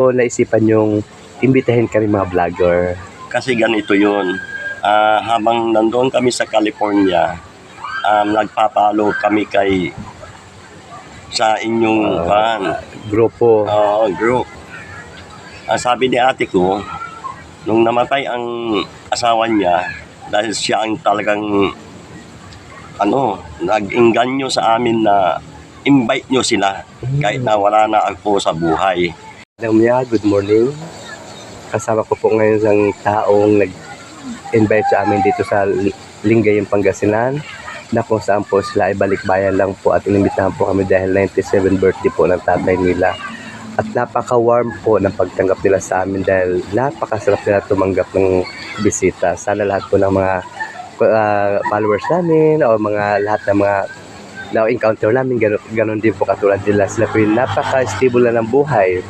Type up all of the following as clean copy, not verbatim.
O naisipan yung imbitahin kami mga vlogger? Kasi ganito yun. Habang nandoon kami sa California, nagpapalo kami sa inyong Grupo. group. Sabi ni ate ko, nung namatay ang asawa niya, dahil siya ang talagang nag-inganyo sa amin na invite nyo sila kahit na wala na ako sa buhay. Good morning. Kasama ko po ngayon ang taong nag-invite sa amin dito sa Lingayen, Pangasinan, na kung saan po sila ay balikbayan lang po at inimbitahan po kami dahil 97th birthday po ng tatay nila. At napaka-warm po ng pagtanggap nila sa amin dahil napakasarap nila tumanggap ng bisita. Sana lahat po ng mga followers namin o lahat ng mga na-encounter namin, ganun din po katulad nila. Sila po yung napaka-stable na ng buhay.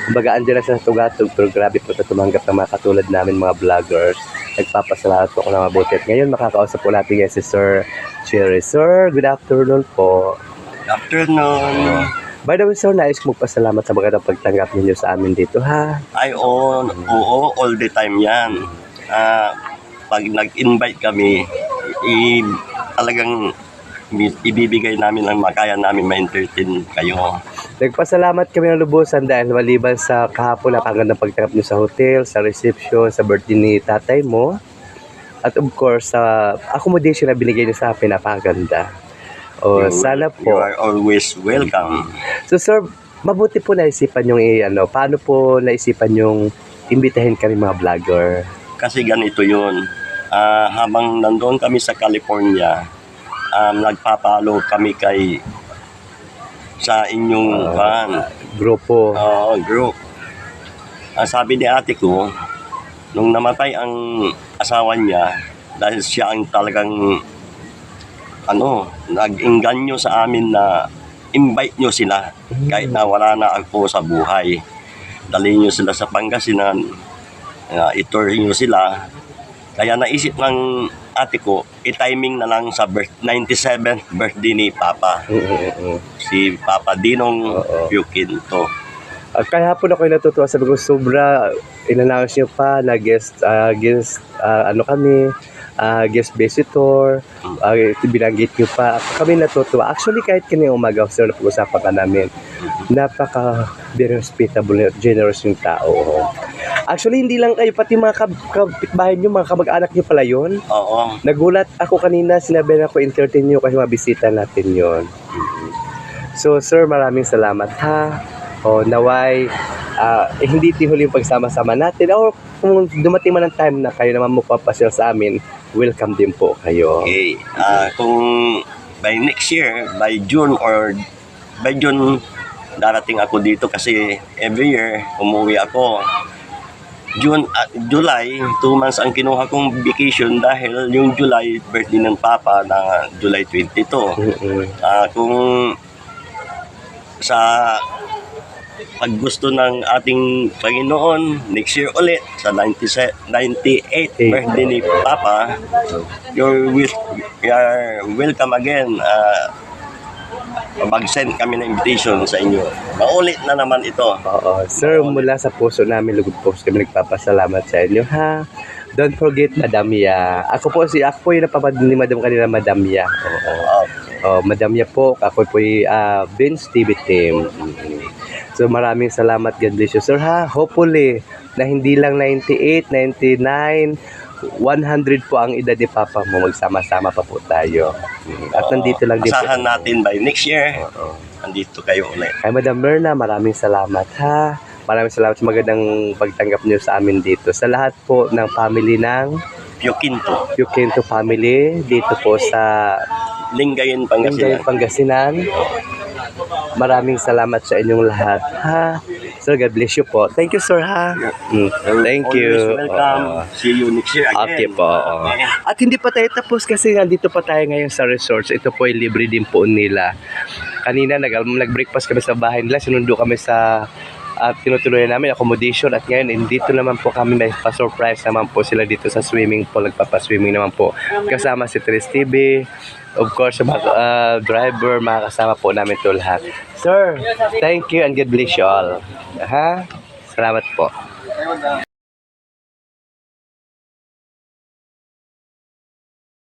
Kumbaga, andyan lang sa tugatog, pero grabe po sa tumanggap ng mga katulad namin, mga vloggers. Nagpapasalamat po ako ng mabuti. At ngayon, makakausap po natin yan si Sir Cherry. Sir, good afternoon po. Good afternoon. By the way, Sir, nais ko magpasalamat sa magandang pagtanggap ninyo sa amin dito, ha? Oo, all the time yan. Pag nag-invite kami, talagang ibibigay namin ang makaya namin ma-entertain kayo. Nagpasalamat kami ng lubusan dahil maliban sa kahapon napakagandang pagtanggap niyo sa hotel, sa reception, sa birthday ni tatay mo. At of course, sa accommodation na binigay niyo sa akin, napakaganda. Sana po. You are always welcome. So sir, mabuti po naisipan yung paano po naisipan yung imbitahin kami mga vlogger? Kasi ganito yun. Habang nandoon kami sa California, nagpapalo kami sa inyong grupo. Group. Sabi ni ate ko, nung namatay ang asawa niya, dahil siya ang talagang nag-inganyo sa amin na invite nyo sila kahit na wala na ako sa buhay. Dalhin nyo sila sa Pangasinan, itour nyo sila. Kaya naisip ng ate ko, i-timing na lang sa 97th birthday ni Papa. Si Papa Dinong Yukinto. Kaya po na kayo natutuwa. Sabi ko, sobra, in-announce nyo pa na guest visitor, binanggit nyo pa. Kami natutuwa. Actually, kahit kanina umaga, sir, napag-usapan ka namin. Very hospitable, generous yung tao. Actually, hindi lang kayo, pati mga kapitbahay nyo, mga kamag-anak nyo pala yun. Oo. Nagulat ako kanina, sinabi na ko entertain nyo kasi mabisita natin yon. So, sir, maraming salamat, ha. Naway, hindi huli yung pagsama-sama natin. Kung dumating man ang time na kayo naman magpapasyal sa amin, welcome din po kayo. Okay. Kung by next year, by June, darating ako dito kasi every year umuwi ako. July, 2 months ang kinuha kong vacation dahil yung July, birthday ng Papa na July 22. Kung sa pag gusto ng ating Panginoon, next year ulit, sa 98th birthday ni Papa, you are welcome again. Mag-send kami ng invitation sa inyo. Maulit na naman ito. Sir, mula sa puso namin, lugod po kami nagpapasalamat sa inyo, ha. Don't forget, Madam Ya. Ako po yung napapad ni Madam kanina, Madam Ya. Madam Ya po. Ako po yung Vince TV team. So maraming salamat. God bless you, sir, ha. Hopefully, na hindi lang 98, 99, 100 po ang edad ni Papa mo, magsama-sama pa po tayo. At nandito lang din. Asahan natin by next year. Nandito kayo ulit. Kay Madam Myrna, maraming salamat, ha. Maraming salamat sa magandang pagtanggap niyo sa amin dito. Sa lahat po ng family ng Yukinto family dito po sa Lingayen, Pangasinan. Maraming salamat sa inyong lahat, ha. Sir, God bless you po. Thank you, sir, ha. Thank you. Welcome. See you next year again. Okay po. At hindi pa tayo tapos kasi nandito pa tayo ngayon sa resorts. Ito po ay libre din po nila. Kanina nag-breakfast kami sa bahay nila. Sinundo kami sa tinutuloy namin accommodation. At ngayon, dito naman po kami may pa-surprise naman po sila dito sa swimming pool. Nagpapa-swimming naman po. Kasama si Tris TV. Of course, mga driver, mga kasama po namin ito lahat. Sir, thank you and God bless you all. Ha? Salamat po.